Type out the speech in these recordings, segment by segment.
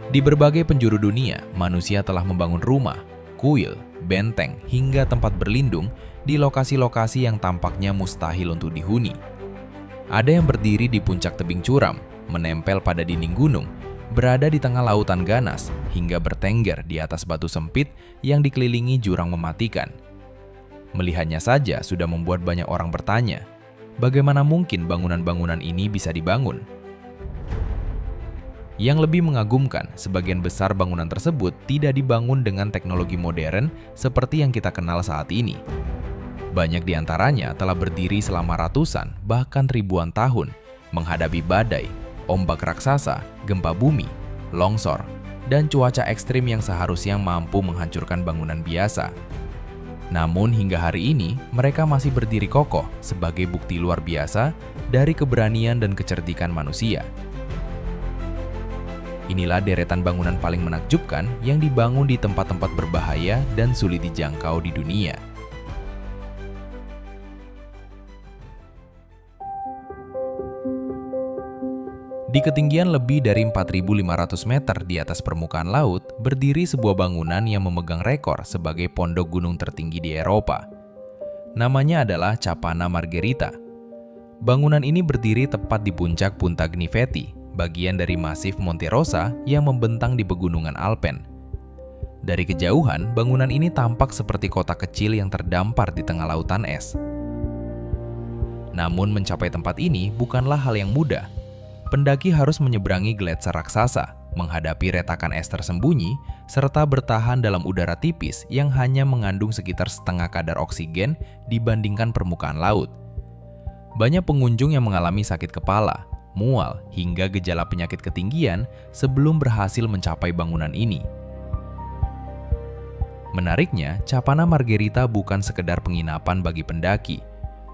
Di berbagai penjuru dunia, manusia telah membangun rumah, kuil, benteng, hingga tempat berlindung di lokasi-lokasi yang tampaknya mustahil untuk dihuni. Ada yang berdiri di puncak tebing curam, menempel pada dinding gunung, berada di tengah lautan ganas, hingga bertengger di atas batu sempit yang dikelilingi jurang mematikan. Melihatnya saja sudah membuat banyak orang bertanya, bagaimana mungkin bangunan-bangunan ini bisa dibangun? Yang lebih mengagumkan, sebagian besar bangunan tersebut tidak dibangun dengan teknologi modern seperti yang kita kenal saat ini. Banyak di antaranya telah berdiri selama ratusan, bahkan ribuan tahun, menghadapi badai, ombak raksasa, gempa bumi, longsor, dan cuaca ekstrim yang seharusnya mampu menghancurkan bangunan biasa. Namun hingga hari ini, mereka masih berdiri kokoh sebagai bukti luar biasa dari keberanian dan kecerdikan manusia. Inilah deretan bangunan paling menakjubkan yang dibangun di tempat-tempat berbahaya dan sulit dijangkau di dunia. Di ketinggian lebih dari 4.500 meter di atas permukaan laut, berdiri sebuah bangunan yang memegang rekor sebagai pondok gunung tertinggi di Eropa. Namanya adalah Capanna Margherita. Bangunan ini berdiri tepat di puncak Punta Gnifeti, bagian dari masif Monte Rosa yang membentang di pegunungan Alpen. Dari kejauhan, bangunan ini tampak seperti kota kecil yang terdampar di tengah lautan es. Namun mencapai tempat ini bukanlah hal yang mudah. Pendaki harus menyeberangi gletser raksasa, menghadapi retakan es tersembunyi, serta bertahan dalam udara tipis yang hanya mengandung sekitar setengah kadar oksigen dibandingkan permukaan laut. Banyak pengunjung yang mengalami sakit kepala, mual, hingga gejala penyakit ketinggian sebelum berhasil mencapai bangunan ini. Menariknya, Capanna Margherita bukan sekedar penginapan bagi pendaki.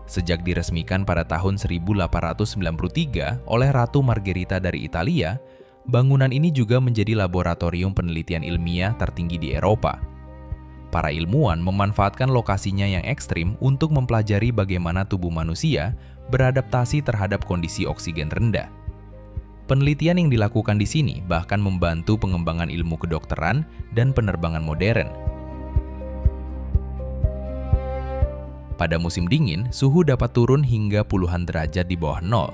Sejak diresmikan pada tahun 1893 oleh Ratu Margherita dari Italia, bangunan ini juga menjadi laboratorium penelitian ilmiah tertinggi di Eropa. Para ilmuwan memanfaatkan lokasinya yang ekstrim untuk mempelajari bagaimana tubuh manusia beradaptasi terhadap kondisi oksigen rendah. Penelitian yang dilakukan di sini bahkan membantu pengembangan ilmu kedokteran dan penerbangan modern. Pada musim dingin, suhu dapat turun hingga puluhan derajat di bawah nol.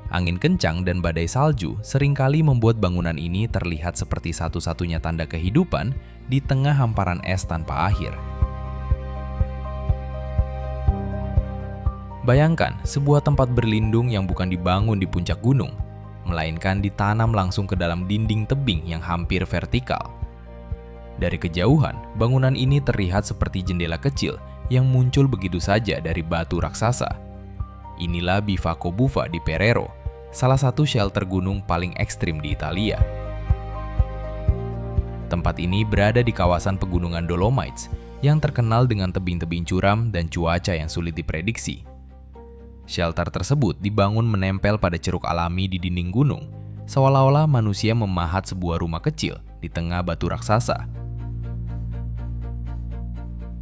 Angin kencang dan badai salju seringkali membuat bangunan ini terlihat seperti satu-satunya tanda kehidupan di tengah hamparan es tanpa akhir. Bayangkan sebuah tempat berlindung yang bukan dibangun di puncak gunung, melainkan ditanam langsung ke dalam dinding tebing yang hampir vertikal. Dari kejauhan, bangunan ini terlihat seperti jendela kecil yang muncul begitu saja dari batu raksasa. Inilah Bivaco Buffa di Perero, salah satu shelter gunung paling ekstrim di Italia. Tempat ini berada di kawasan pegunungan Dolomites yang terkenal dengan tebing-tebing curam dan cuaca yang sulit diprediksi. Shelter tersebut dibangun menempel pada ceruk alami di dinding gunung, seolah-olah manusia memahat sebuah rumah kecil di tengah batu raksasa.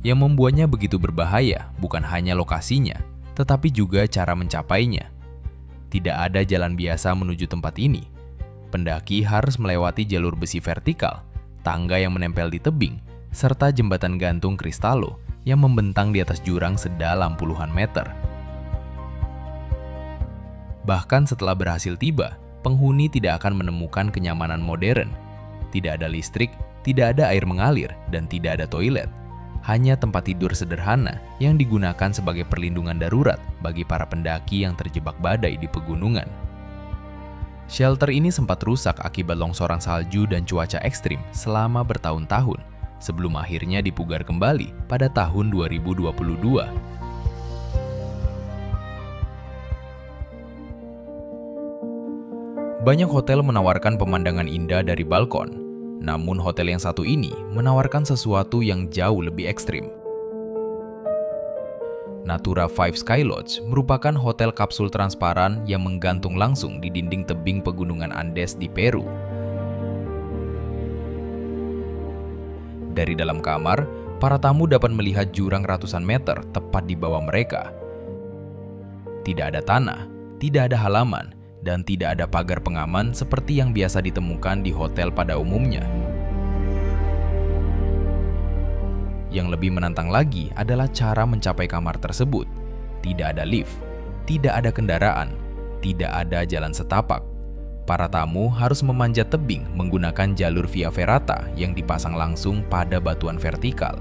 Yang membuatnya begitu berbahaya bukan hanya lokasinya, tetapi juga cara mencapainya. Tidak ada jalan biasa menuju tempat ini. Pendaki harus melewati jalur besi vertikal, tangga yang menempel di tebing, serta jembatan gantung kristalo yang membentang di atas jurang sedalam puluhan meter. Bahkan setelah berhasil tiba, penghuni tidak akan menemukan kenyamanan modern. Tidak ada listrik, tidak ada air mengalir, dan tidak ada toilet. Hanya tempat tidur sederhana yang digunakan sebagai perlindungan darurat bagi para pendaki yang terjebak badai di pegunungan. Shelter ini sempat rusak akibat longsoran salju dan cuaca ekstrim selama bertahun-tahun, sebelum akhirnya dipugar kembali pada tahun 2022. Banyak hotel menawarkan pemandangan indah dari balkon. Namun hotel yang satu ini menawarkan sesuatu yang jauh lebih ekstrim. Natura 5 Sky Lodge merupakan hotel kapsul transparan yang menggantung langsung di dinding tebing pegunungan Andes di Peru. Dari dalam kamar, para tamu dapat melihat jurang ratusan meter tepat di bawah mereka. Tidak ada tanah, tidak ada halaman, dan tidak ada pagar pengaman seperti yang biasa ditemukan di hotel pada umumnya. Yang lebih menantang lagi adalah cara mencapai kamar tersebut. Tidak ada lift, tidak ada kendaraan, tidak ada jalan setapak. Para tamu harus memanjat tebing menggunakan jalur via ferrata yang dipasang langsung pada batuan vertikal.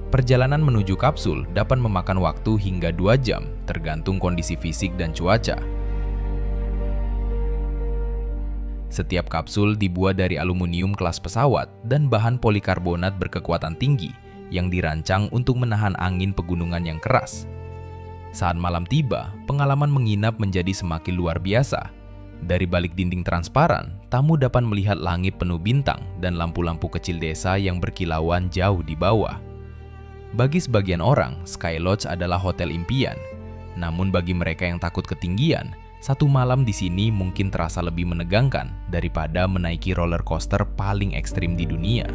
Perjalanan menuju kapsul dapat memakan waktu hingga 2 jam, tergantung kondisi fisik dan cuaca. Setiap kapsul dibuat dari aluminium kelas pesawat dan bahan polikarbonat berkekuatan tinggi yang dirancang untuk menahan angin pegunungan yang keras. Saat malam tiba, pengalaman menginap menjadi semakin luar biasa. Dari balik dinding transparan, tamu dapat melihat langit penuh bintang dan lampu-lampu kecil desa yang berkilauan jauh di bawah. Bagi sebagian orang, Sky Lodge adalah hotel impian. Namun bagi mereka yang takut ketinggian, satu malam di sini mungkin terasa lebih menegangkan daripada menaiki roller coaster paling ekstrim di dunia.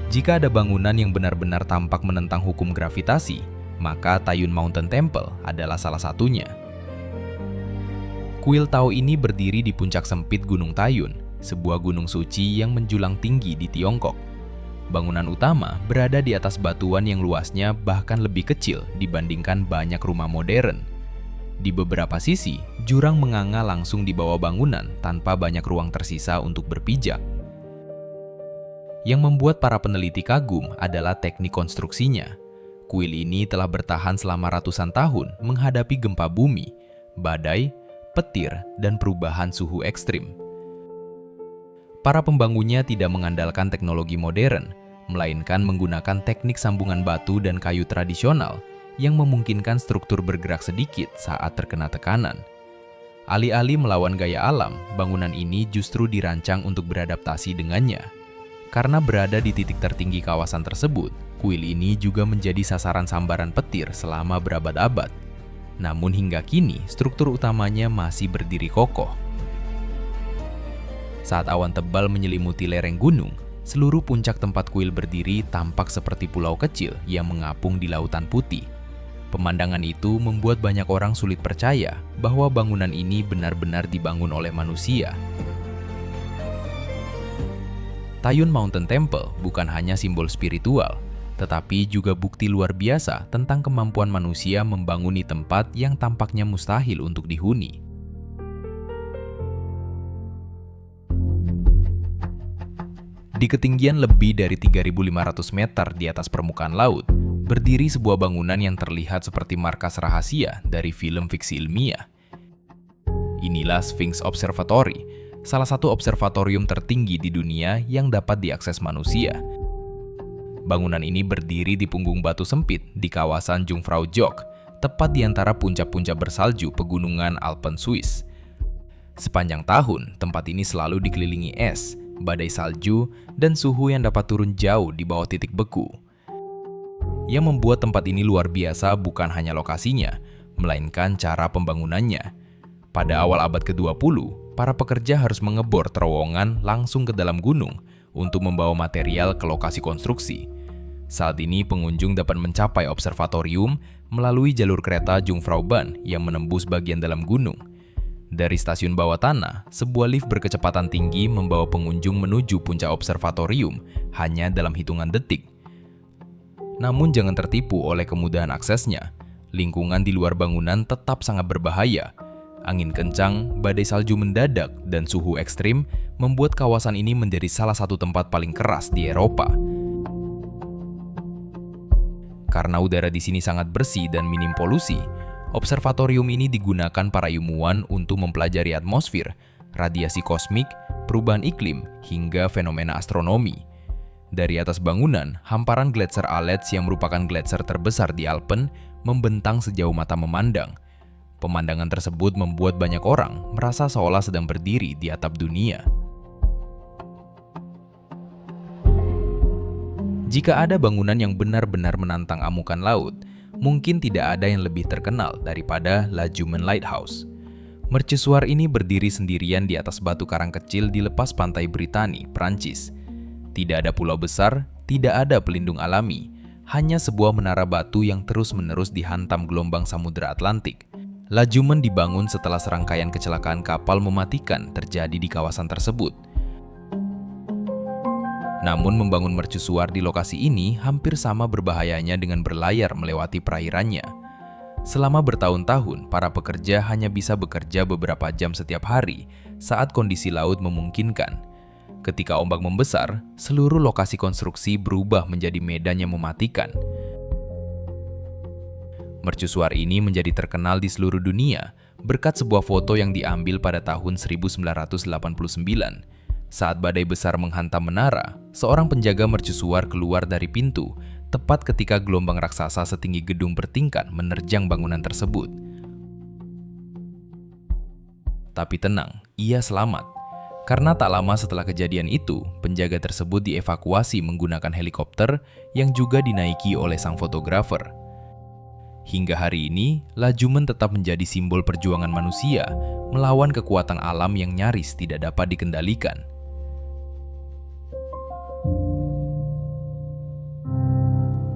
Jika ada bangunan yang benar-benar tampak menentang hukum gravitasi, maka Taiyun Mountain Temple adalah salah satunya. Kuil Tao ini berdiri di puncak sempit Gunung Taiyun, sebuah gunung suci yang menjulang tinggi di Tiongkok. Bangunan utama berada di atas batuan yang luasnya bahkan lebih kecil dibandingkan banyak rumah modern. Di beberapa sisi, jurang menganga langsung di bawah bangunan tanpa banyak ruang tersisa untuk berpijak. Yang membuat para peneliti kagum adalah teknik konstruksinya. Kuil ini telah bertahan selama ratusan tahun menghadapi gempa bumi, badai, petir, dan perubahan suhu ekstrim. Para pembangunnya tidak mengandalkan teknologi modern, melainkan menggunakan teknik sambungan batu dan kayu tradisional yang memungkinkan struktur bergerak sedikit saat terkena tekanan. Alih-alih melawan gaya alam, bangunan ini justru dirancang untuk beradaptasi dengannya. Karena berada di titik tertinggi kawasan tersebut, kuil ini juga menjadi sasaran sambaran petir selama berabad-abad. Namun hingga kini, struktur utamanya masih berdiri kokoh. Saat awan tebal menyelimuti lereng gunung, seluruh puncak tempat kuil berdiri tampak seperti pulau kecil yang mengapung di lautan putih. Pemandangan itu membuat banyak orang sulit percaya bahwa bangunan ini benar-benar dibangun oleh manusia. Taiyun Mountain Temple bukan hanya simbol spiritual, tetapi juga bukti luar biasa tentang kemampuan manusia membanguni tempat yang tampaknya mustahil untuk dihuni. Di ketinggian lebih dari 3.500 meter di atas permukaan laut, berdiri sebuah bangunan yang terlihat seperti markas rahasia dari film fiksi ilmiah. Inilah Sphinx Observatory, salah satu observatorium tertinggi di dunia yang dapat diakses manusia. Bangunan ini berdiri di punggung batu sempit di kawasan Jungfrau-Joch, tepat di antara puncak-puncak bersalju pegunungan Alpen Swiss. Sepanjang tahun, tempat ini selalu dikelilingi es, badai salju, dan suhu yang dapat turun jauh di bawah titik beku. Yang membuat tempat ini luar biasa bukan hanya lokasinya, melainkan cara pembangunannya. Pada awal abad ke-20, para pekerja harus mengebor terowongan langsung ke dalam gunung untuk membawa material ke lokasi konstruksi. Saat ini pengunjung dapat mencapai observatorium melalui jalur kereta Jungfraubahn yang menembus bagian dalam gunung. Dari stasiun bawah tanah, sebuah lift berkecepatan tinggi membawa pengunjung menuju puncak observatorium hanya dalam hitungan detik. Namun jangan tertipu oleh kemudahan aksesnya. Lingkungan di luar bangunan tetap sangat berbahaya. Angin kencang, badai salju mendadak, dan suhu ekstrim membuat kawasan ini menjadi salah satu tempat paling keras di Eropa. Karena udara di sini sangat bersih dan minim polusi, observatorium ini digunakan para ilmuwan untuk mempelajari atmosfer, radiasi kosmik, perubahan iklim, hingga fenomena astronomi. Dari atas bangunan, hamparan gletser Alets yang merupakan gletser terbesar di Alpen membentang sejauh mata memandang. Pemandangan tersebut membuat banyak orang merasa seolah sedang berdiri di atap dunia. Jika ada bangunan yang benar-benar menantang amukan laut, mungkin tidak ada yang lebih terkenal daripada La Jumen Lighthouse. Mercusuar ini berdiri sendirian di atas batu karang kecil di lepas pantai Brittany, Prancis. Tidak ada pulau besar, tidak ada pelindung alami, hanya sebuah menara batu yang terus-menerus dihantam gelombang Samudra Atlantik. Lajumen dibangun setelah serangkaian kecelakaan kapal mematikan terjadi di kawasan tersebut. Namun membangun mercusuar di lokasi ini hampir sama berbahayanya dengan berlayar melewati perairannya. Selama bertahun-tahun, para pekerja hanya bisa bekerja beberapa jam setiap hari saat kondisi laut memungkinkan. Ketika ombak membesar, seluruh lokasi konstruksi berubah menjadi medan yang mematikan. Mercusuar ini menjadi terkenal di seluruh dunia berkat sebuah foto yang diambil pada tahun 1989. Saat badai besar menghantam menara, seorang penjaga mercusuar keluar dari pintu tepat ketika gelombang raksasa setinggi gedung bertingkat menerjang bangunan tersebut. Tapi tenang, ia selamat. Karena tak lama setelah kejadian itu, penjaga tersebut dievakuasi menggunakan helikopter yang juga dinaiki oleh sang fotografer. Hingga hari ini, Lajumen tetap menjadi simbol perjuangan manusia melawan kekuatan alam yang nyaris tidak dapat dikendalikan.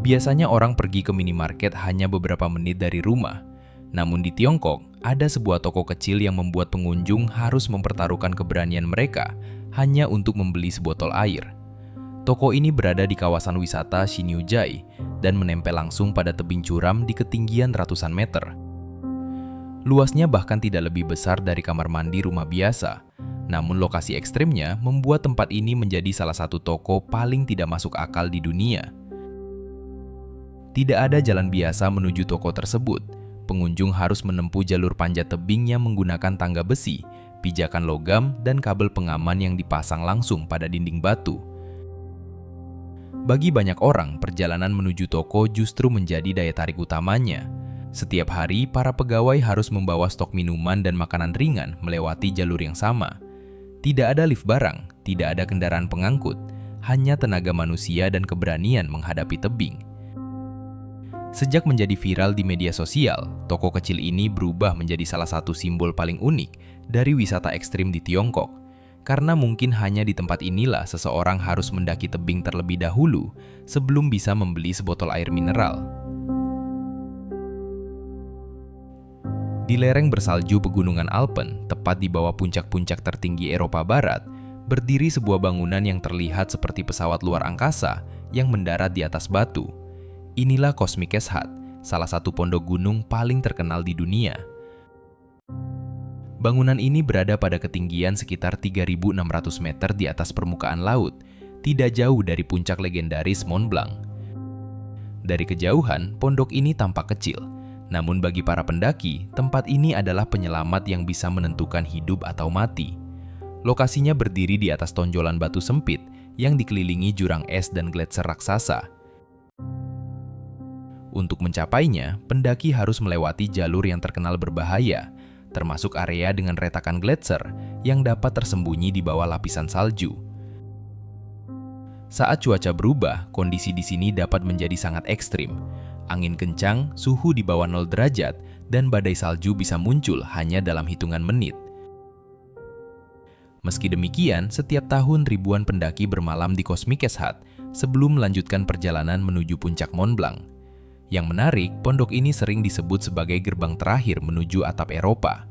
Biasanya orang pergi ke minimarket hanya beberapa menit dari rumah. Namun di Tiongkok, ada sebuah toko kecil yang membuat pengunjung harus mempertaruhkan keberanian mereka hanya untuk membeli sebotol air. Toko ini berada di kawasan wisata Xinjiang dan menempel langsung pada tebing curam di ketinggian ratusan meter. Luasnya bahkan tidak lebih besar dari kamar mandi rumah biasa. Namun lokasi ekstrimnya membuat tempat ini menjadi salah satu toko paling tidak masuk akal di dunia. Tidak ada jalan biasa menuju toko tersebut. Pengunjung harus menempuh jalur panjat tebing yang menggunakan tangga besi, pijakan logam, dan kabel pengaman yang dipasang langsung pada dinding batu. Bagi banyak orang, perjalanan menuju toko justru menjadi daya tarik utamanya. Setiap hari, para pegawai harus membawa stok minuman dan makanan ringan melewati jalur yang sama. Tidak ada lift barang, tidak ada kendaraan pengangkut, hanya tenaga manusia dan keberanian menghadapi tebing. Sejak menjadi viral di media sosial, toko kecil ini berubah menjadi salah satu simbol paling unik dari wisata ekstrim di Tiongkok. Karena mungkin hanya di tempat inilah seseorang harus mendaki tebing terlebih dahulu sebelum bisa membeli sebotol air mineral. Di lereng bersalju Pegunungan Alpen, tepat di bawah puncak-puncak tertinggi Eropa Barat, berdiri sebuah bangunan yang terlihat seperti pesawat luar angkasa yang mendarat di atas batu. Inilah Cosmic Hut, salah satu pondok gunung paling terkenal di dunia. Bangunan ini berada pada ketinggian sekitar 3.600 meter di atas permukaan laut, tidak jauh dari puncak legendaris Mont Blanc. Dari kejauhan, pondok ini tampak kecil, namun bagi para pendaki, tempat ini adalah penyelamat yang bisa menentukan hidup atau mati. Lokasinya berdiri di atas tonjolan batu sempit yang dikelilingi jurang es dan gletser raksasa. Untuk mencapainya, pendaki harus melewati jalur yang terkenal berbahaya, termasuk area dengan retakan gletser yang dapat tersembunyi di bawah lapisan salju. Saat cuaca berubah, kondisi di sini dapat menjadi sangat ekstrim. Angin kencang, suhu di bawah 0 derajat, dan badai salju bisa muncul hanya dalam hitungan menit. Meski demikian, setiap tahun ribuan pendaki bermalam di Cosmic Hut sebelum melanjutkan perjalanan menuju puncak Mont Blanc. Yang menarik, pondok ini sering disebut sebagai gerbang terakhir menuju atap Eropa.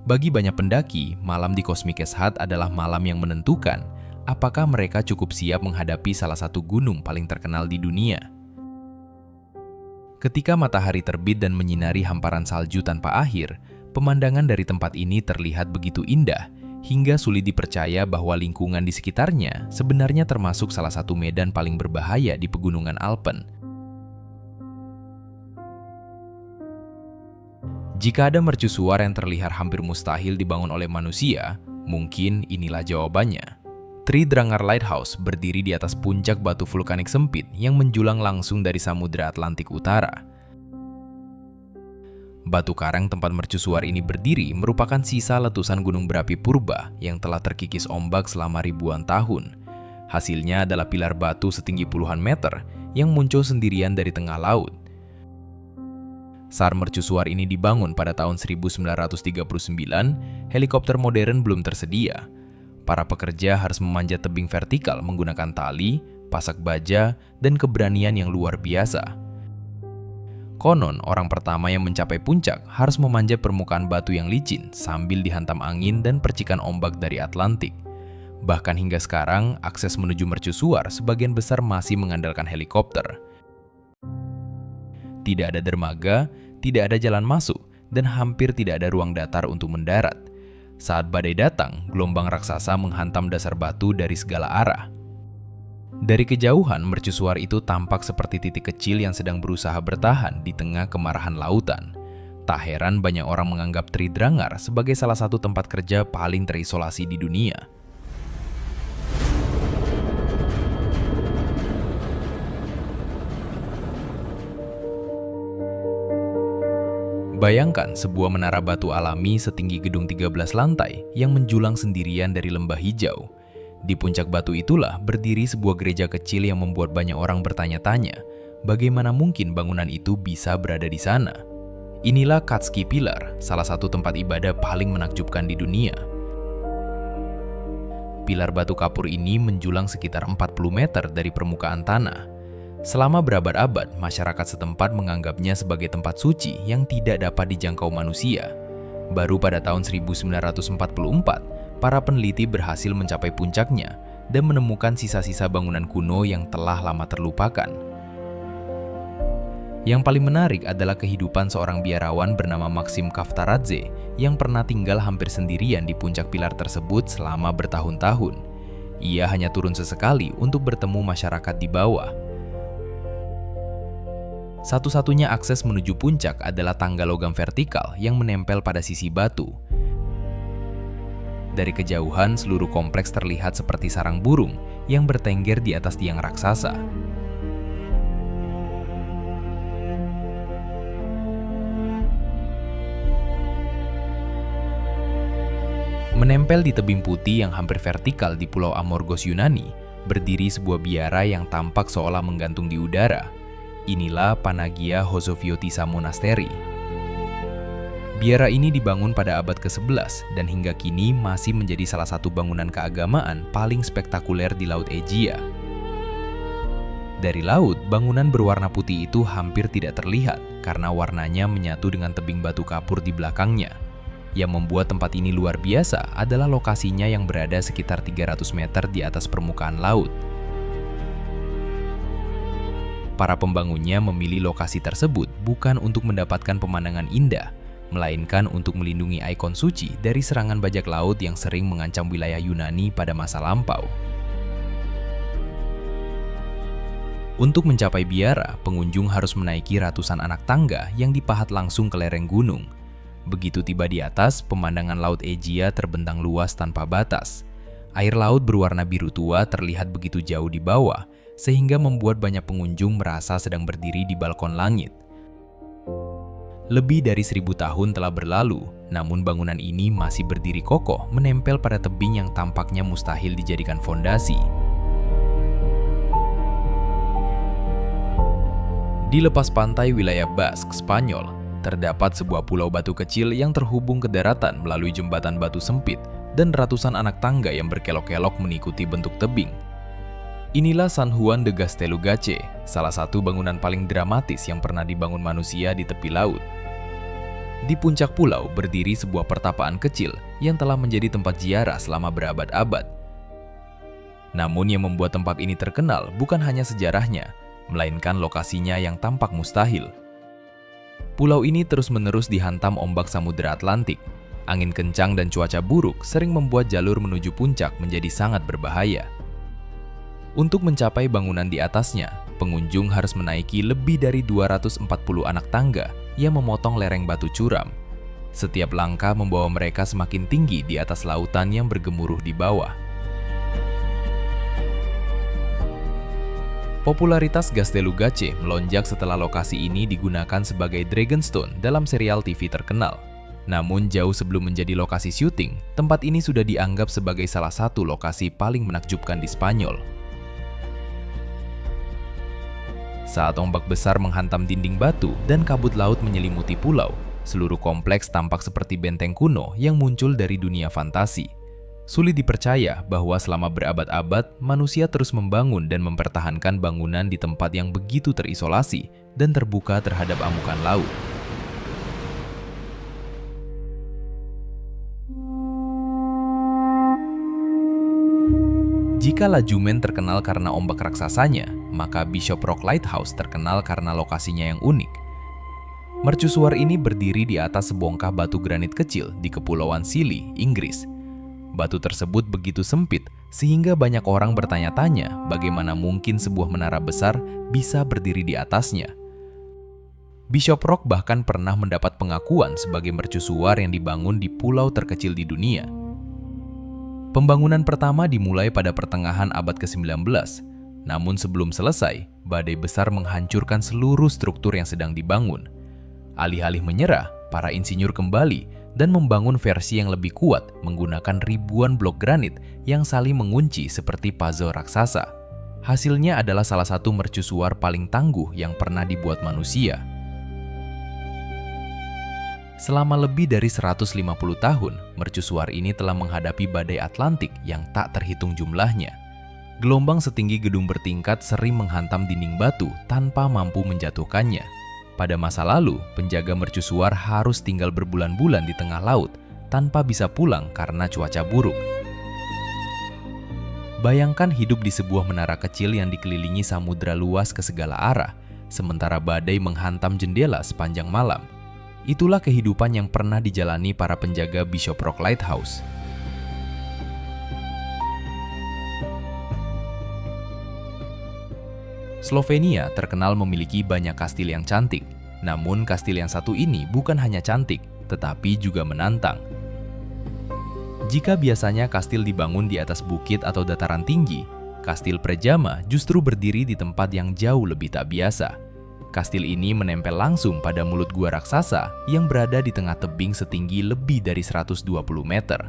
Bagi banyak pendaki, malam di Cosmic Hut adalah malam yang menentukan apakah mereka cukup siap menghadapi salah satu gunung paling terkenal di dunia. Ketika matahari terbit dan menyinari hamparan salju tanpa akhir, pemandangan dari tempat ini terlihat begitu indah hingga sulit dipercaya bahwa lingkungan di sekitarnya sebenarnya termasuk salah satu medan paling berbahaya di Pegunungan Alpen. Jika ada mercusuar yang terlihat hampir mustahil dibangun oleh manusia, mungkin inilah jawabannya. Tridrangar Lighthouse berdiri di atas puncak batu vulkanik sempit yang menjulang langsung dari Samudra Atlantik Utara. Batu karang tempat mercusuar ini berdiri merupakan sisa letusan gunung berapi purba yang telah terkikis ombak selama ribuan tahun. Hasilnya adalah pilar batu setinggi puluhan meter yang muncul sendirian dari tengah laut. Saat mercusuar ini dibangun pada tahun 1939, helikopter modern belum tersedia. Para pekerja harus memanjat tebing vertikal menggunakan tali, pasak baja, dan keberanian yang luar biasa. Konon, orang pertama yang mencapai puncak harus memanjat permukaan batu yang licin sambil dihantam angin dan percikan ombak dari Atlantik. Bahkan hingga sekarang, akses menuju mercusuar sebagian besar masih mengandalkan helikopter. Tidak ada dermaga, tidak ada jalan masuk, dan hampir tidak ada ruang datar untuk mendarat. Saat badai datang, gelombang raksasa menghantam dasar batu dari segala arah. Dari kejauhan, mercusuar itu tampak seperti titik kecil yang sedang berusaha bertahan di tengah kemarahan lautan. Tak heran banyak orang menganggap Tridrangar sebagai salah satu tempat kerja paling terisolasi di dunia. Bayangkan sebuah menara batu alami setinggi gedung 13 lantai yang menjulang sendirian dari lembah hijau. Di puncak batu itulah berdiri sebuah gereja kecil yang membuat banyak orang bertanya-tanya, bagaimana mungkin bangunan itu bisa berada di sana? Inilah Katski Pilar, salah satu tempat ibadah paling menakjubkan di dunia. Pilar batu kapur ini menjulang sekitar 40 meter dari permukaan tanah. Selama berabad-abad, masyarakat setempat menganggapnya sebagai tempat suci yang tidak dapat dijangkau manusia. Baru pada tahun 1944, para peneliti berhasil mencapai puncaknya dan menemukan sisa-sisa bangunan kuno yang telah lama terlupakan. Yang paling menarik adalah kehidupan seorang biarawan bernama Maxim Kavtaradze yang pernah tinggal hampir sendirian di puncak pilar tersebut selama bertahun-tahun. Ia hanya turun sesekali untuk bertemu masyarakat di bawah. Satu-satunya akses menuju puncak adalah tangga logam vertikal yang menempel pada sisi batu. Dari kejauhan, seluruh kompleks terlihat seperti sarang burung yang bertengger di atas tiang raksasa. Menempel di tebing putih yang hampir vertikal di Pulau Amorgos Yunani, berdiri sebuah biara yang tampak seolah menggantung di udara. Inilah Panagia Hosofiotisa Monastery. Biara ini dibangun pada abad ke-11 dan hingga kini masih menjadi salah satu bangunan keagamaan paling spektakuler di Laut Egea. Dari laut, bangunan berwarna putih itu hampir tidak terlihat karena warnanya menyatu dengan tebing batu kapur di belakangnya. Yang membuat tempat ini luar biasa adalah lokasinya yang berada sekitar 300 meter di atas permukaan laut. Para pembangunnya memilih lokasi tersebut bukan untuk mendapatkan pemandangan indah, melainkan untuk melindungi ikon suci dari serangan bajak laut yang sering mengancam wilayah Yunani pada masa lampau. Untuk mencapai biara, pengunjung harus menaiki ratusan anak tangga yang dipahat langsung ke lereng gunung. Begitu tiba di atas, pemandangan Laut Egea terbentang luas tanpa batas. Air laut berwarna biru tua terlihat begitu jauh di bawah, sehingga membuat banyak pengunjung merasa sedang berdiri di balkon langit. Lebih dari 1000 tahun telah berlalu, namun bangunan ini masih berdiri kokoh menempel pada tebing yang tampaknya mustahil dijadikan fondasi. Di lepas pantai wilayah Basque, Spanyol, terdapat sebuah pulau batu kecil yang terhubung ke daratan melalui jembatan batu sempit dan ratusan anak tangga yang berkelok-kelok mengikuti bentuk tebing. Inilah San Juan de Gaztelugatxe, salah satu bangunan paling dramatis yang pernah dibangun manusia di tepi laut. Di puncak pulau berdiri sebuah pertapaan kecil yang telah menjadi tempat ziarah selama berabad-abad. Namun yang membuat tempat ini terkenal bukan hanya sejarahnya, melainkan lokasinya yang tampak mustahil. Pulau ini terus-menerus dihantam ombak Samudra Atlantik. Angin kencang dan cuaca buruk sering membuat jalur menuju puncak menjadi sangat berbahaya. Untuk mencapai bangunan di atasnya, pengunjung harus menaiki lebih dari 240 anak tangga yang memotong lereng batu curam. Setiap langkah membawa mereka semakin tinggi di atas lautan yang bergemuruh di bawah. Popularitas Gaztelugatxe melonjak setelah lokasi ini digunakan sebagai Dragonstone dalam serial TV terkenal. Namun jauh sebelum menjadi lokasi syuting, tempat ini sudah dianggap sebagai salah satu lokasi paling menakjubkan di Spanyol. Saat ombak besar menghantam dinding batu dan kabut laut menyelimuti pulau, seluruh kompleks tampak seperti benteng kuno yang muncul dari dunia fantasi. Sulit dipercaya bahwa selama berabad-abad, manusia terus membangun dan mempertahankan bangunan di tempat yang begitu terisolasi dan terbuka terhadap amukan laut. Jika Lajumen terkenal karena ombak raksasanya, maka Bishop Rock Lighthouse terkenal karena lokasinya yang unik. Mercusuar ini berdiri di atas sebongkah batu granit kecil di Kepulauan Scilly, Inggris. Batu tersebut begitu sempit sehingga banyak orang bertanya-tanya bagaimana mungkin sebuah menara besar bisa berdiri di atasnya. Bishop Rock bahkan pernah mendapat pengakuan sebagai mercusuar yang dibangun di pulau terkecil di dunia. Pembangunan pertama dimulai pada pertengahan abad ke-19, namun sebelum selesai, badai besar menghancurkan seluruh struktur yang sedang dibangun. Alih-alih menyerah, para insinyur kembali dan membangun versi yang lebih kuat menggunakan ribuan blok granit yang saling mengunci seperti puzzle raksasa. Hasilnya adalah salah satu mercusuar paling tangguh yang pernah dibuat manusia. Selama lebih dari 150 tahun, mercusuar ini telah menghadapi badai Atlantik yang tak terhitung jumlahnya. Gelombang setinggi gedung bertingkat sering menghantam dinding batu tanpa mampu menjatuhkannya. Pada masa lalu, penjaga mercusuar harus tinggal berbulan-bulan di tengah laut tanpa bisa pulang karena cuaca buruk. Bayangkan hidup di sebuah menara kecil yang dikelilingi samudra luas ke segala arah, sementara badai menghantam jendela sepanjang malam. Itulah kehidupan yang pernah dijalani para penjaga Bishop Rock Lighthouse. Slovenia terkenal memiliki banyak kastil yang cantik. Namun kastil yang satu ini bukan hanya cantik, tetapi juga menantang. Jika biasanya kastil dibangun di atas bukit atau dataran tinggi, kastil Prejama justru berdiri di tempat yang jauh lebih tak biasa. Kastil ini menempel langsung pada mulut gua raksasa yang berada di tengah tebing setinggi lebih dari 120 meter.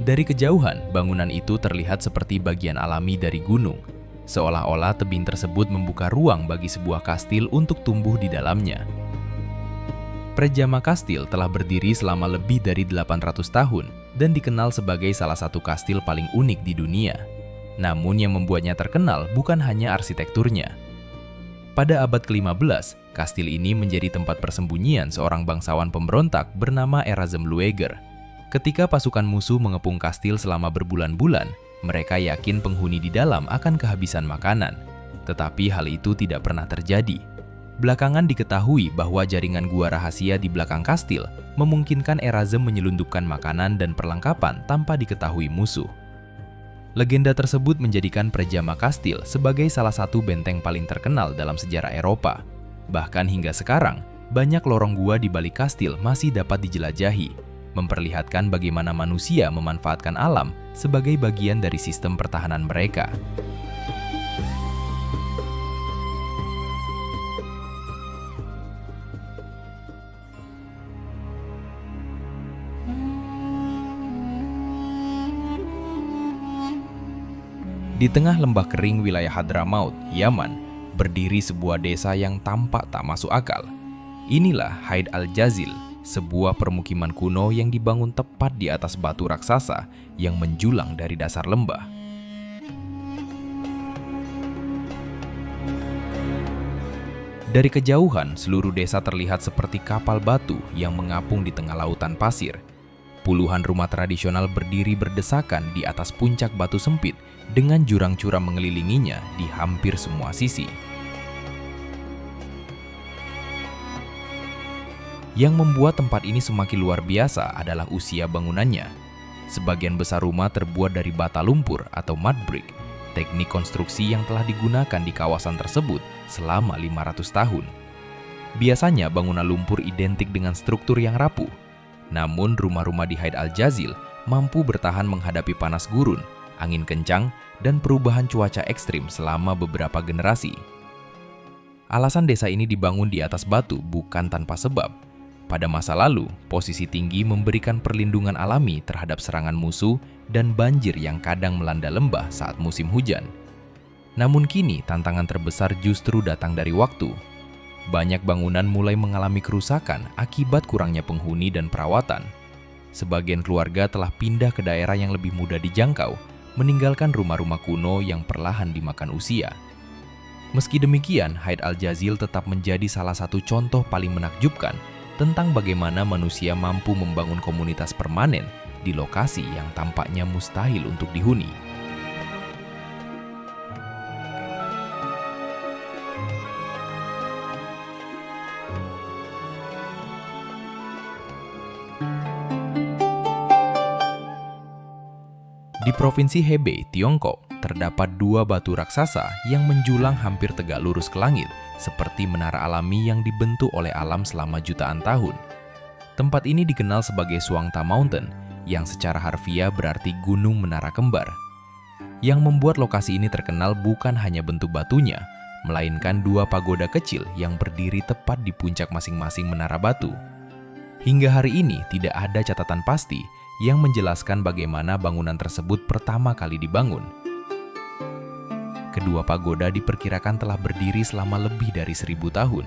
Dari kejauhan, bangunan itu terlihat seperti bagian alami dari gunung. Seolah-olah tebing tersebut membuka ruang bagi sebuah kastil untuk tumbuh di dalamnya. Prejama Kastil telah berdiri selama lebih dari 800 tahun dan dikenal sebagai salah satu kastil paling unik di dunia. Namun yang membuatnya terkenal bukan hanya arsitekturnya. Pada abad ke-15, kastil ini menjadi tempat persembunyian seorang bangsawan pemberontak bernama Erasm Lueger. Ketika pasukan musuh mengepung kastil selama berbulan-bulan, mereka yakin penghuni di dalam akan kehabisan makanan. Tetapi hal itu tidak pernah terjadi. Belakangan diketahui bahwa jaringan gua rahasia di belakang kastil memungkinkan Erasm menyelundupkan makanan dan perlengkapan tanpa diketahui musuh. Legenda tersebut menjadikan Prejama Kastil sebagai salah satu benteng paling terkenal dalam sejarah Eropa. Bahkan hingga sekarang, banyak lorong gua di balik kastil masih dapat dijelajahi, memperlihatkan bagaimana manusia memanfaatkan alam sebagai bagian dari sistem pertahanan mereka. Di tengah lembah kering wilayah Hadramaut, Yaman, berdiri sebuah desa yang tampak tak masuk akal. Inilah Haid al-Jazil, sebuah permukiman kuno yang dibangun tepat di atas batu raksasa yang menjulang dari dasar lembah. Dari kejauhan, seluruh desa terlihat seperti kapal batu yang mengapung di tengah lautan pasir. Puluhan rumah tradisional berdiri berdesakan di atas puncak batu sempit dengan jurang curam mengelilinginya di hampir semua sisi. Yang membuat tempat ini semakin luar biasa adalah usia bangunannya. Sebagian besar rumah terbuat dari bata lumpur atau mud brick, teknik konstruksi yang telah digunakan di kawasan tersebut selama 500 tahun. Biasanya bangunan lumpur identik dengan struktur yang rapuh. Namun rumah-rumah di Haid al-Jazil mampu bertahan menghadapi panas gurun, angin kencang, dan perubahan cuaca ekstrim selama beberapa generasi. Alasan desa ini dibangun di atas batu bukan tanpa sebab. Pada masa lalu, posisi tinggi memberikan perlindungan alami terhadap serangan musuh dan banjir yang kadang melanda lembah saat musim hujan. Namun kini tantangan terbesar justru datang dari waktu. banyak bangunan mulai mengalami kerusakan akibat kurangnya penghuni dan perawatan. Sebagian keluarga telah pindah ke daerah yang lebih mudah dijangkau, meninggalkan rumah-rumah kuno yang perlahan dimakan usia. Meski demikian, Haid Al-Jazil tetap menjadi salah satu contoh paling menakjubkan tentang bagaimana manusia mampu membangun komunitas permanen di lokasi yang tampaknya mustahil untuk dihuni. Di Provinsi Hebei, Tiongkok, terdapat dua batu raksasa yang menjulang hampir tegak lurus ke langit, seperti menara alami yang dibentuk oleh alam selama jutaan tahun. Tempat ini dikenal sebagai Suangta Mountain, yang secara harfiah berarti gunung menara kembar. Yang membuat lokasi ini terkenal bukan hanya bentuk batunya, melainkan dua pagoda kecil yang berdiri tepat di puncak masing-masing menara batu. Hingga hari ini tidak ada catatan pasti yang menjelaskan bagaimana bangunan tersebut pertama kali dibangun. Kedua pagoda diperkirakan telah berdiri selama lebih dari 1000 tahun.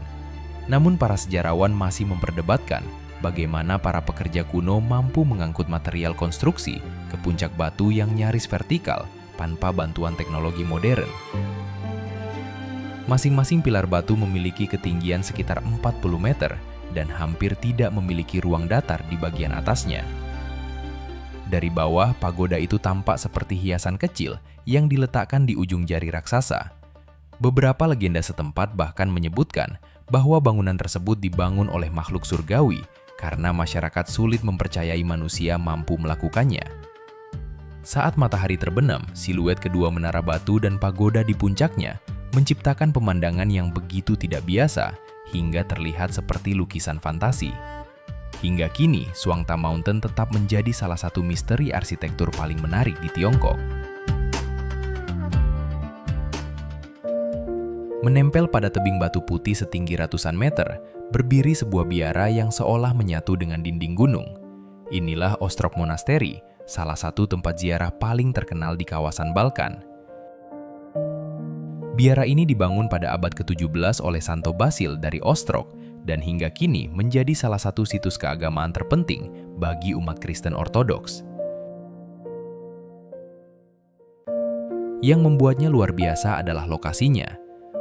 Namun para sejarawan masih memperdebatkan bagaimana para pekerja kuno mampu mengangkut material konstruksi ke puncak batu yang nyaris vertikal tanpa bantuan teknologi modern. Masing-masing pilar batu memiliki ketinggian sekitar 40 meter dan hampir tidak memiliki ruang datar di bagian atasnya. Dari bawah, pagoda itu tampak seperti hiasan kecil yang diletakkan di ujung jari raksasa. Beberapa legenda setempat bahkan menyebutkan bahwa bangunan tersebut dibangun oleh makhluk surgawi karena masyarakat sulit mempercayai manusia mampu melakukannya. Saat matahari terbenam, siluet kedua menara batu dan pagoda di puncaknya menciptakan pemandangan yang begitu tidak biasa hingga terlihat seperti lukisan fantasi. Hingga kini, Suangta Mountain tetap menjadi salah satu misteri arsitektur paling menarik di Tiongkok. Menempel pada tebing batu putih setinggi ratusan meter, berdiri sebuah biara yang seolah menyatu dengan dinding gunung. Inilah Ostrog Monastery, salah satu tempat ziarah paling terkenal di kawasan Balkan. Biara ini dibangun pada abad ke-17 oleh Santo Basil dari Ostrog, dan hingga kini menjadi salah satu situs keagamaan terpenting bagi umat Kristen Ortodoks. Yang membuatnya luar biasa adalah lokasinya.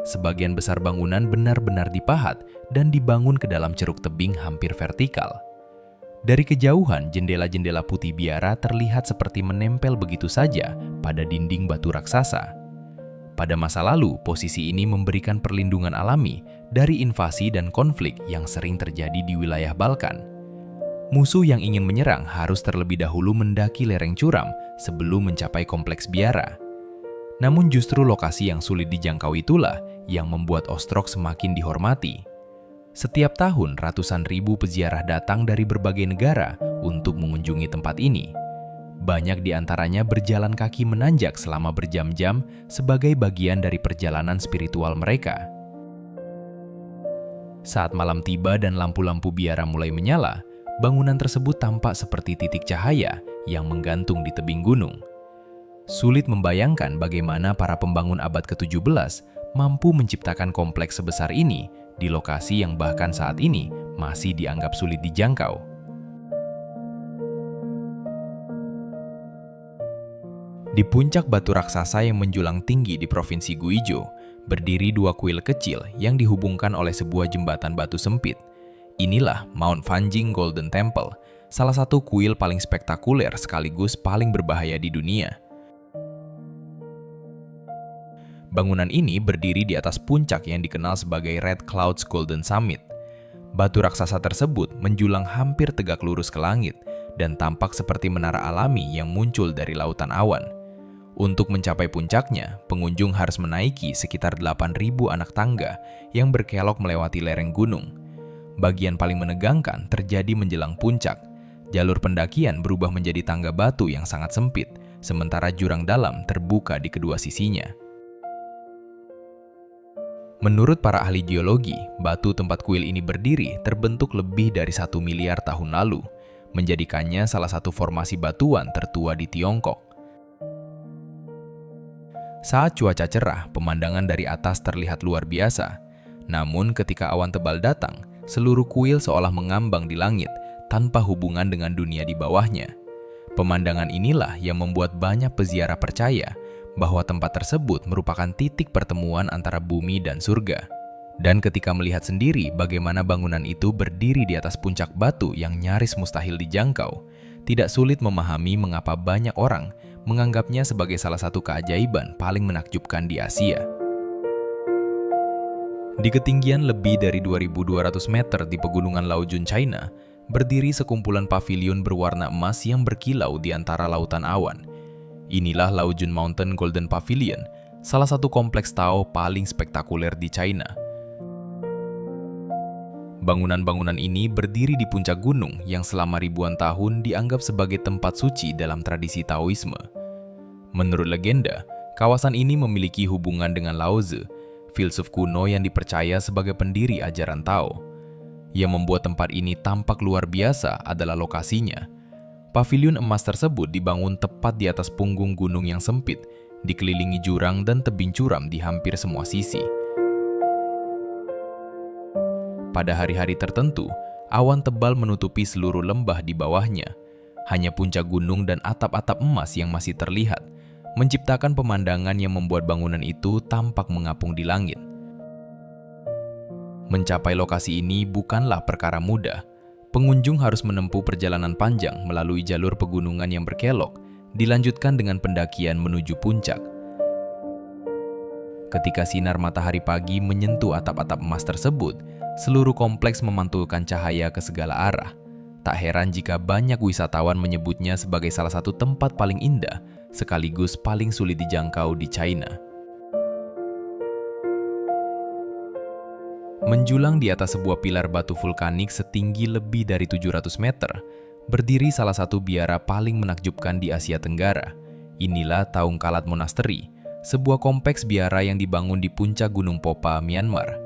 Sebagian besar bangunan benar-benar dipahat dan dibangun ke dalam ceruk tebing hampir vertikal. Dari kejauhan, jendela-jendela putih biara terlihat seperti menempel begitu saja pada dinding batu raksasa. Pada masa lalu, posisi ini memberikan perlindungan alami dari invasi dan konflik yang sering terjadi di wilayah Balkan. Musuh yang ingin menyerang harus terlebih dahulu mendaki lereng curam sebelum mencapai kompleks biara. Namun justru lokasi yang sulit dijangkau itulah yang membuat Ostrog semakin dihormati. Setiap tahun, ratusan ribu peziarah datang dari berbagai negara untuk mengunjungi tempat ini. Banyak di antaranya berjalan kaki menanjak selama berjam-jam sebagai bagian dari perjalanan spiritual mereka. Saat malam tiba dan lampu-lampu biara mulai menyala, bangunan tersebut tampak seperti titik cahaya yang menggantung di tebing gunung. Sulit membayangkan bagaimana para pembangun abad ke-17 mampu menciptakan kompleks sebesar ini di lokasi yang bahkan saat ini masih dianggap sulit dijangkau. Di puncak batu raksasa yang menjulang tinggi di Provinsi Guizhou, berdiri dua kuil kecil yang dihubungkan oleh sebuah jembatan batu sempit. Inilah Mount Fanjing Golden Temple, salah satu kuil paling spektakuler sekaligus paling berbahaya di dunia. Bangunan ini berdiri di atas puncak yang dikenal sebagai Red Clouds Golden Summit. Batu raksasa tersebut menjulang hampir tegak lurus ke langit dan tampak seperti menara alami yang muncul dari lautan awan. Untuk mencapai puncaknya, pengunjung harus menaiki sekitar 8.000 anak tangga yang berkelok melewati lereng gunung. Bagian paling menegangkan terjadi menjelang puncak. Jalur pendakian berubah menjadi tangga batu yang sangat sempit, sementara jurang dalam terbuka di kedua sisinya. Menurut para ahli geologi, batu tempat kuil ini berdiri terbentuk lebih dari 1 miliar tahun lalu, menjadikannya salah satu formasi batuan tertua di Tiongkok. Saat cuaca cerah, pemandangan dari atas terlihat luar biasa. Namun ketika awan tebal datang, seluruh kuil seolah mengambang di langit tanpa hubungan dengan dunia di bawahnya. Pemandangan inilah yang membuat banyak peziarah percaya bahwa tempat tersebut merupakan titik pertemuan antara bumi dan surga. Dan ketika melihat sendiri bagaimana bangunan itu berdiri di atas puncak batu yang nyaris mustahil dijangkau, tidak sulit memahami mengapa banyak orang menganggapnya sebagai salah satu keajaiban paling menakjubkan di Asia. Di ketinggian lebih dari 2.200 meter di pegunungan Laojun, China, berdiri sekumpulan pavilion berwarna emas yang berkilau di antara lautan awan. Inilah Laojun Mountain Golden Pavilion, salah satu kompleks Tao paling spektakuler di China. Bangunan-bangunan ini berdiri di puncak gunung yang selama ribuan tahun dianggap sebagai tempat suci dalam tradisi Taoisme. Menurut legenda, kawasan ini memiliki hubungan dengan Lao Tzu, filsuf kuno yang dipercaya sebagai pendiri ajaran Tao. Yang membuat tempat ini tampak luar biasa adalah lokasinya. Pavilion emas tersebut dibangun tepat di atas punggung gunung yang sempit, dikelilingi jurang dan tebing curam di hampir semua sisi. Pada hari-hari tertentu, awan tebal menutupi seluruh lembah di bawahnya. Hanya puncak gunung dan atap-atap emas yang masih terlihat, menciptakan pemandangan yang membuat bangunan itu tampak mengapung di langit. Mencapai lokasi ini bukanlah perkara mudah. Pengunjung harus menempuh perjalanan panjang melalui jalur pegunungan yang berkelok, dilanjutkan dengan pendakian menuju puncak. Ketika sinar matahari pagi menyentuh atap-atap emas tersebut, seluruh kompleks memantulkan cahaya ke segala arah. Tak heran jika banyak wisatawan menyebutnya sebagai salah satu tempat paling indah, sekaligus paling sulit dijangkau di China. Menjulang di atas sebuah pilar batu vulkanik setinggi lebih dari 700 meter, berdiri salah satu biara paling menakjubkan di Asia Tenggara. Inilah Taung Kalat Monastery, sebuah kompleks biara yang dibangun di puncak Gunung Popa, Myanmar.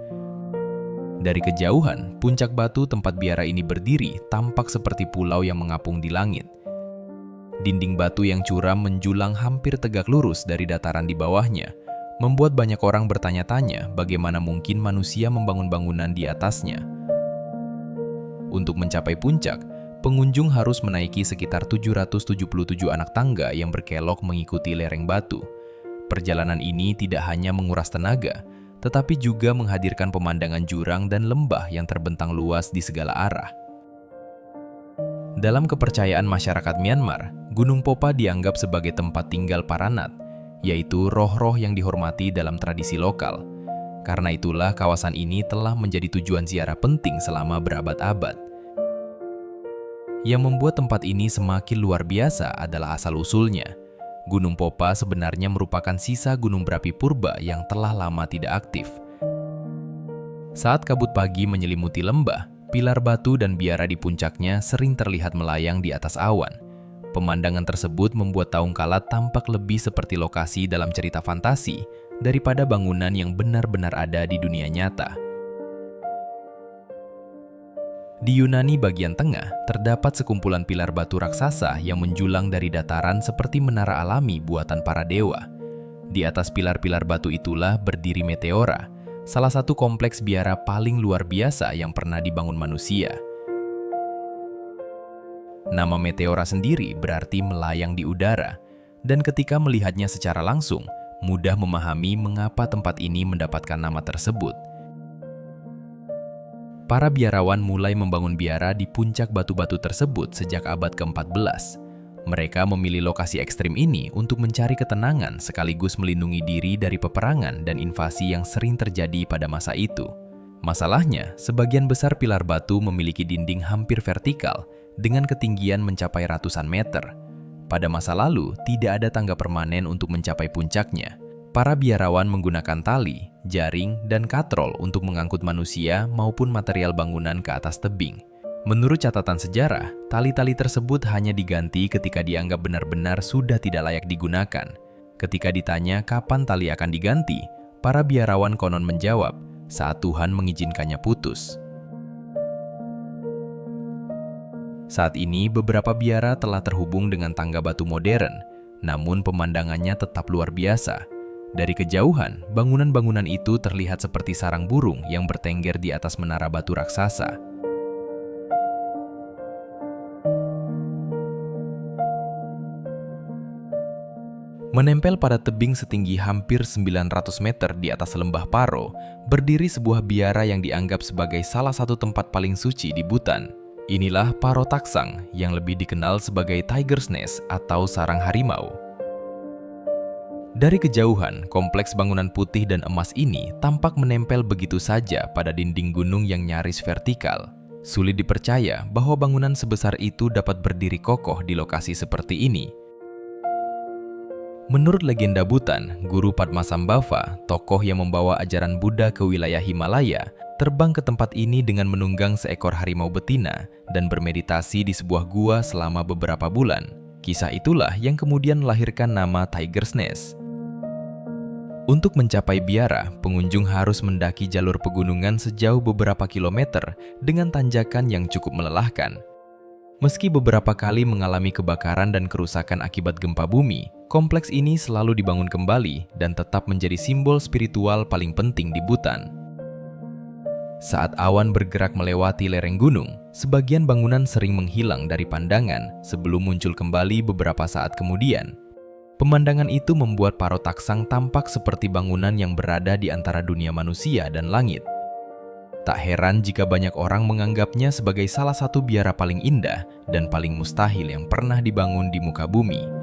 Dari kejauhan, puncak batu tempat biara ini berdiri tampak seperti pulau yang mengapung di langit. Dinding batu yang curam menjulang hampir tegak lurus dari dataran di bawahnya, membuat banyak orang bertanya-tanya bagaimana mungkin manusia membangun bangunan di atasnya. Untuk mencapai puncak, pengunjung harus menaiki sekitar 777 anak tangga yang berkelok mengikuti lereng batu. Perjalanan ini tidak hanya menguras tenaga, tetapi juga menghadirkan pemandangan jurang dan lembah yang terbentang luas di segala arah. Dalam kepercayaan masyarakat Myanmar, Gunung Popa dianggap sebagai tempat tinggal para Nat, yaitu roh-roh yang dihormati dalam tradisi lokal. Karena itulah kawasan ini telah menjadi tujuan ziarah penting selama berabad-abad. Yang membuat tempat ini semakin luar biasa adalah asal-usulnya. Gunung Popa sebenarnya merupakan sisa gunung berapi purba yang telah lama tidak aktif. Saat kabut pagi menyelimuti lembah, pilar batu dan biara di puncaknya sering terlihat melayang di atas awan. Pemandangan tersebut membuat Taung Kalat tampak lebih seperti lokasi dalam cerita fantasi daripada bangunan yang benar-benar ada di dunia nyata. Di Yunani bagian tengah, terdapat sekumpulan pilar batu raksasa yang menjulang dari dataran seperti menara alami buatan para dewa. Di atas pilar-pilar batu itulah berdiri Meteora, salah satu kompleks biara paling luar biasa yang pernah dibangun manusia. Nama Meteora sendiri berarti melayang di udara, dan ketika melihatnya secara langsung, mudah memahami mengapa tempat ini mendapatkan nama tersebut. Para biarawan mulai membangun biara di puncak batu-batu tersebut sejak abad ke-14. Mereka memilih lokasi ekstrim ini untuk mencari ketenangan sekaligus melindungi diri dari peperangan dan invasi yang sering terjadi pada masa itu. Masalahnya, sebagian besar pilar batu memiliki dinding hampir vertikal dengan ketinggian mencapai ratusan meter. Pada masa lalu, tidak ada tangga permanen untuk mencapai puncaknya. Para biarawan menggunakan tali, jaring, dan katrol untuk mengangkut manusia maupun material bangunan ke atas tebing. Menurut catatan sejarah, tali-tali tersebut hanya diganti ketika dianggap benar-benar sudah tidak layak digunakan. Ketika ditanya kapan tali akan diganti, para biarawan konon menjawab, saat Tuhan mengizinkannya putus. Saat ini, beberapa biara telah terhubung dengan tangga batu modern, namun pemandangannya tetap luar biasa. Dari kejauhan, bangunan-bangunan itu terlihat seperti sarang burung yang bertengger di atas menara batu raksasa. Menempel pada tebing setinggi hampir 900 meter di atas lembah Paro, berdiri sebuah biara yang dianggap sebagai salah satu tempat paling suci di Bhutan. Inilah Paro Taksang yang lebih dikenal sebagai Tiger's Nest atau sarang harimau. Dari kejauhan, kompleks bangunan putih dan emas ini tampak menempel begitu saja pada dinding gunung yang nyaris vertikal. Sulit dipercaya bahwa bangunan sebesar itu dapat berdiri kokoh di lokasi seperti ini. Menurut legenda Bhutan, Guru Padmasambhava, tokoh yang membawa ajaran Buddha ke wilayah Himalaya, terbang ke tempat ini dengan menunggang seekor harimau betina dan bermeditasi di sebuah gua selama beberapa bulan. Kisah itulah yang kemudian melahirkan nama Tiger's Nest. Untuk mencapai biara, pengunjung harus mendaki jalur pegunungan sejauh beberapa kilometer dengan tanjakan yang cukup melelahkan. Meski beberapa kali mengalami kebakaran dan kerusakan akibat gempa bumi, kompleks ini selalu dibangun kembali dan tetap menjadi simbol spiritual paling penting di Bhutan. Saat awan bergerak melewati lereng gunung, sebagian bangunan sering menghilang dari pandangan sebelum muncul kembali beberapa saat kemudian. Pemandangan itu membuat Paro Taksang tampak seperti bangunan yang berada di antara dunia manusia dan langit. Tak heran jika banyak orang menganggapnya sebagai salah satu biara paling indah dan paling mustahil yang pernah dibangun di muka bumi.